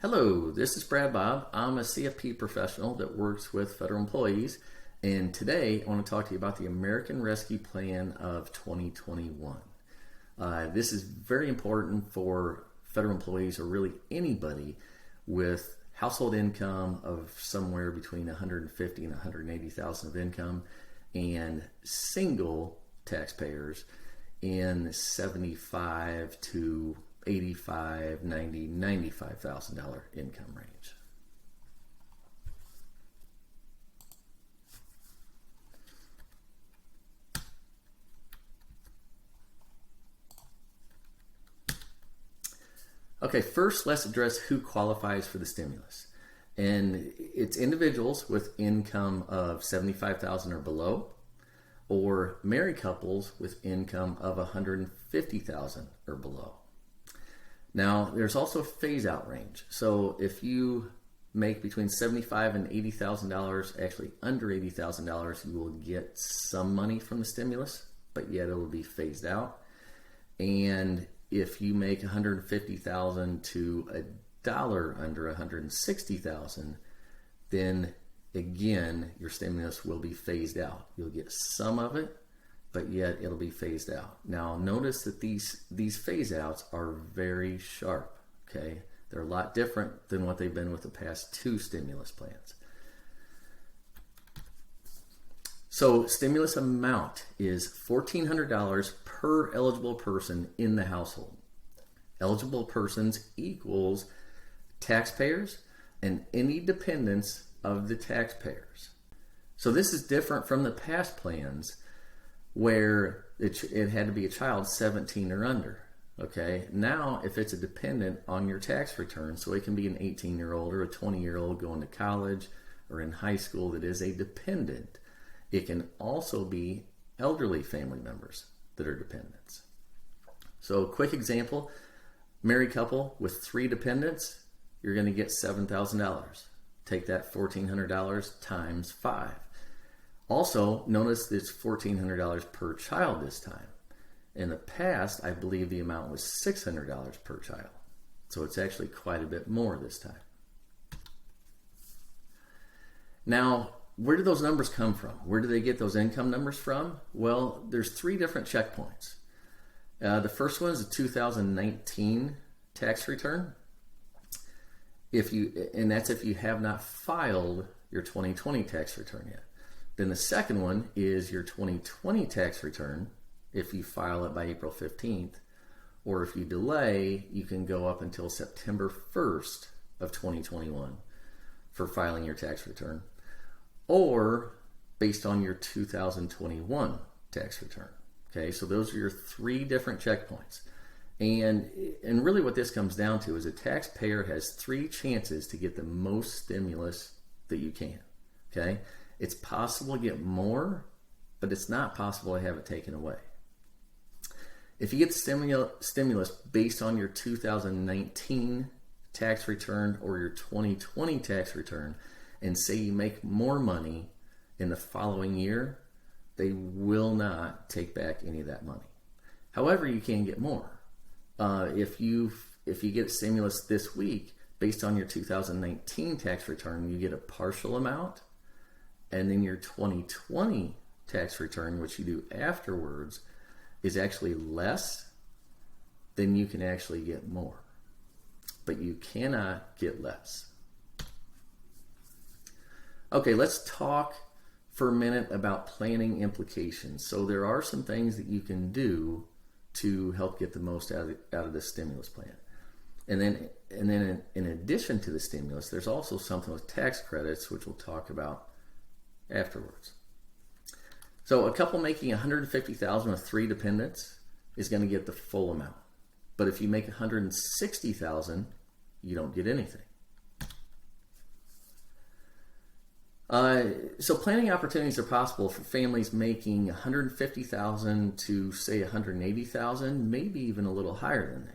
Hello, this is Brad Bob. I'm a CFP professional that works with federal employees, and today I want to talk to you about the American Rescue Plan of 2021. This is very important for federal employees, or really anybody with household income of somewhere between 150 and 180,000 of income, and single taxpayers in 75 to 85, 90, $95,000 income range. Okay, first let's address who qualifies for the stimulus. And it's individuals with income of 75,000 or below, or married couples with income of 150,000 or below. Now, there's also a phase-out range. So if you make between $75,000 and $80,000, actually under $80,000, you will get some money from the stimulus, but yet it will be phased out. And if you make $150,000 to $1 under $160,000, then again, your stimulus will be phased out. You'll get some of it, but yet it'll be phased out. Now notice that these phase outs are very sharp, okay? They're a lot different than what they've been with the past two stimulus plans. So stimulus amount is $1,400 per eligible person in the household. Eligible persons equals taxpayers and any dependents of the taxpayers. So this is different from the past plans where it had to be a child 17 or under. Okay, now if it's a dependent on your tax return, so it can be an 18-year-old or a 20-year-old going to college or in high school that is a dependent. It can also be elderly family members that are dependents. So quick example, married couple with 3 dependents, you're going to get $7,000. Take that $1,400 times 5. Also, notice it's $1,400 per child this time. In the past, I believe the amount was $600 per child. So it's actually quite a bit more this time. Now, where do those numbers come from? Where do they get those income numbers from? Well, there's 3 different checkpoints. The first one is a 2019 tax return. And that's if you have not filed your 2020 tax return yet. Then the second one is your 2020 tax return if you file it by April 15th, or if you delay, you can go up until September 1st of 2021 for filing your tax return, or based on your 2021 tax return. Okay, so those are your 3 different checkpoints. And really what this comes down to is a taxpayer has 3 chances to get the most stimulus that you can. Okay, it's possible to get more, but it's not possible to have it taken away. If you get the stimulus based on your 2019 tax return or your 2020 tax return, and say you make more money in the following year, they will not take back any of that money. However, you can get more. If you get a stimulus this week based on your 2019 tax return, you get a partial amount, and then your 2020 tax return, which you do afterwards, is actually less, then you can actually get more. But you cannot get less. Okay, let's talk for a minute about planning implications. So there are some things that you can do to help get the most out of the stimulus plan. And then in addition to the stimulus, there's also something with tax credits, which we'll talk about afterwards. So a couple making $150,000 with 3 dependents is going to get the full amount. But if you make $160,000, you don't get anything. So planning opportunities are possible for families making $150,000 to say $180,000, maybe even a little higher than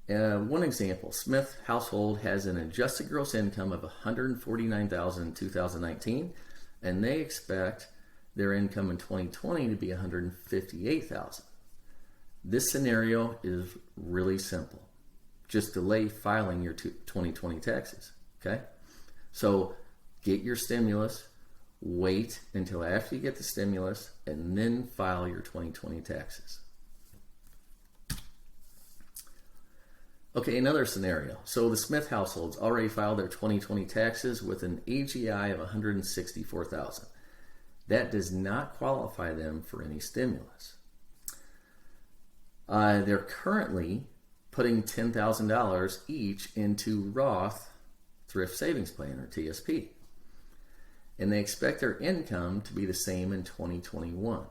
that. One example, Smith household has an adjusted gross income of $149,000 in 2019, and they expect their income in 2020 to be $158,000. This scenario is really simple. just delay filing your 2020 taxes. Okay? So get your stimulus, wait until after you get the stimulus, and then file your 2020 taxes. Okay, another scenario. So the Smith households already filed their 2020 taxes with an AGI of $164,000. That does not qualify them for any stimulus. They're currently putting $10,000 each into Roth Thrift Savings Plan, or TSP. And they expect their income to be the same in 2021.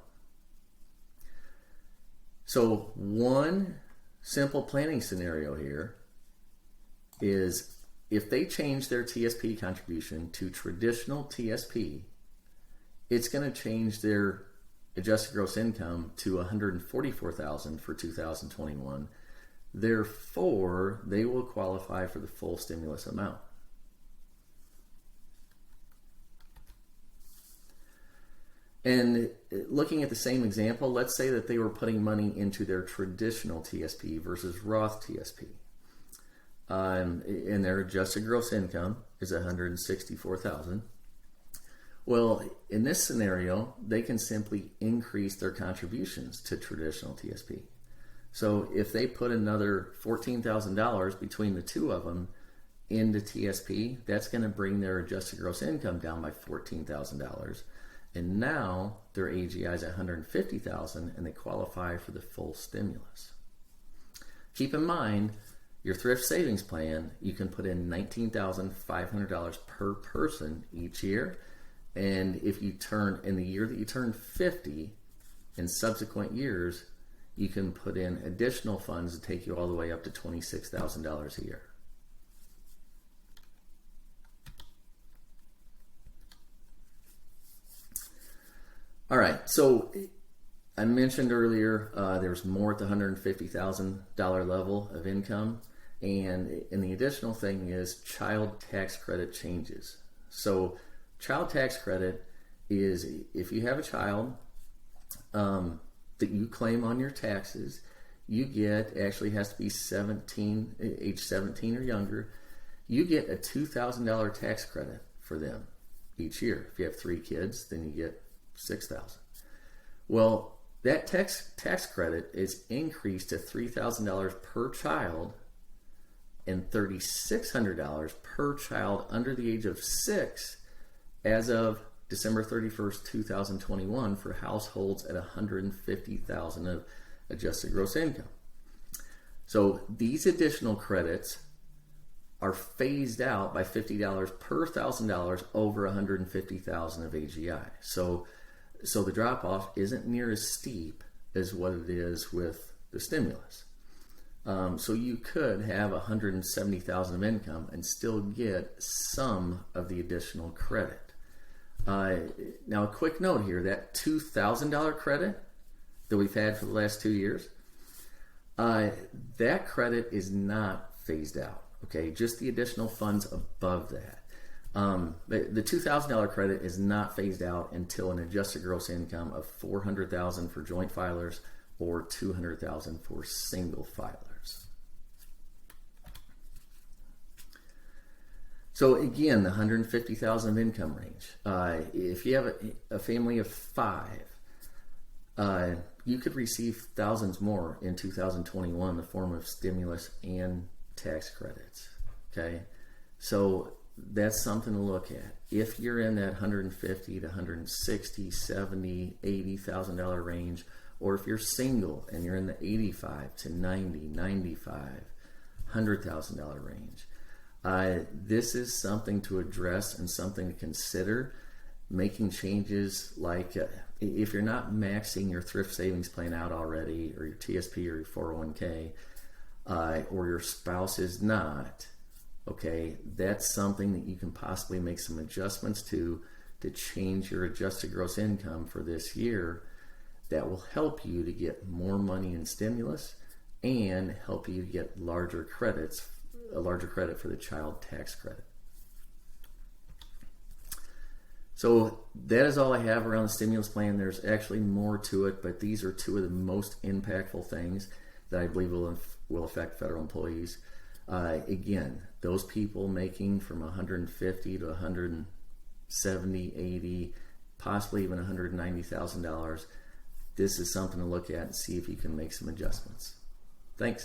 So one simple planning scenario here is if they change their TSP contribution to traditional TSP, it's going to change their adjusted gross income to $144,000 for 2021. Therefore, they will qualify for the full stimulus amount. And looking at the same example, let's say that they were putting money into their traditional TSP versus Roth TSP. And their adjusted gross income is $164,000. Well, in this scenario, they can simply increase their contributions to traditional TSP. So if they put another $14,000 between the two of them into TSP, that's going to bring their adjusted gross income down by $14,000. And now their AGI is $150,000 and they qualify for the full stimulus. Keep in mind, your thrift savings plan, you can put in $19,500 per person each year. And if you turn, in the year that you turn 50, in subsequent years, you can put in additional funds to take you all the way up to $26,000 a year. All right, so I mentioned earlier there's more at the $150,000 level of income, and the additional thing is child tax credit changes. So child tax credit is if you have a child that you claim on your taxes, you get, actually has to be age 17 or younger, you get a $2,000 tax credit for them each year. If you have 3 kids, then you get $6,000. Well, that tax credit is increased to $3,000 per child and $3,600 per child under the age of 6 as of December 31st, 2021 for households at $150,000 of adjusted gross income. So these additional credits are phased out by $50 per $1,000 over $150,000 of AGI. So the drop-off isn't near as steep as what it is with the stimulus. So you could have $170,000 of income and still get some of the additional credit. Now, a quick note here, that $2,000 credit that we've had for the last 2 years, that credit is not phased out, okay? Just the additional funds above that. The $2,000 credit is not phased out until an adjusted gross income of $400,000 for joint filers or $200,000 for single filers. So again, the $150,000 of income range. If you have a family of 5, you could receive thousands more in 2021 in the form of stimulus and tax credits. Okay, so that's something to look at. If you're in that $150,000 to $160,000, $70,000, $80,000 range, or if you're single and you're in the $85,000 to $90,000, $95,000, $100,000 range, this is something to address and something to consider. Making changes like if you're not maxing your thrift savings plan out already, or your TSP or your 401k, or your spouse is not, okay, that's something that you can possibly make some adjustments to change your adjusted gross income for this year. That will help you to get more money in stimulus and help you get a larger credit for the child tax credit. So that is all I have around the stimulus plan. There's actually more to it, but these are 2 of the most impactful things that I believe will affect federal employees. Again, those people making from 150 to 170, 80, possibly even $190,000, this is something to look at and see if you can make some adjustments. Thanks.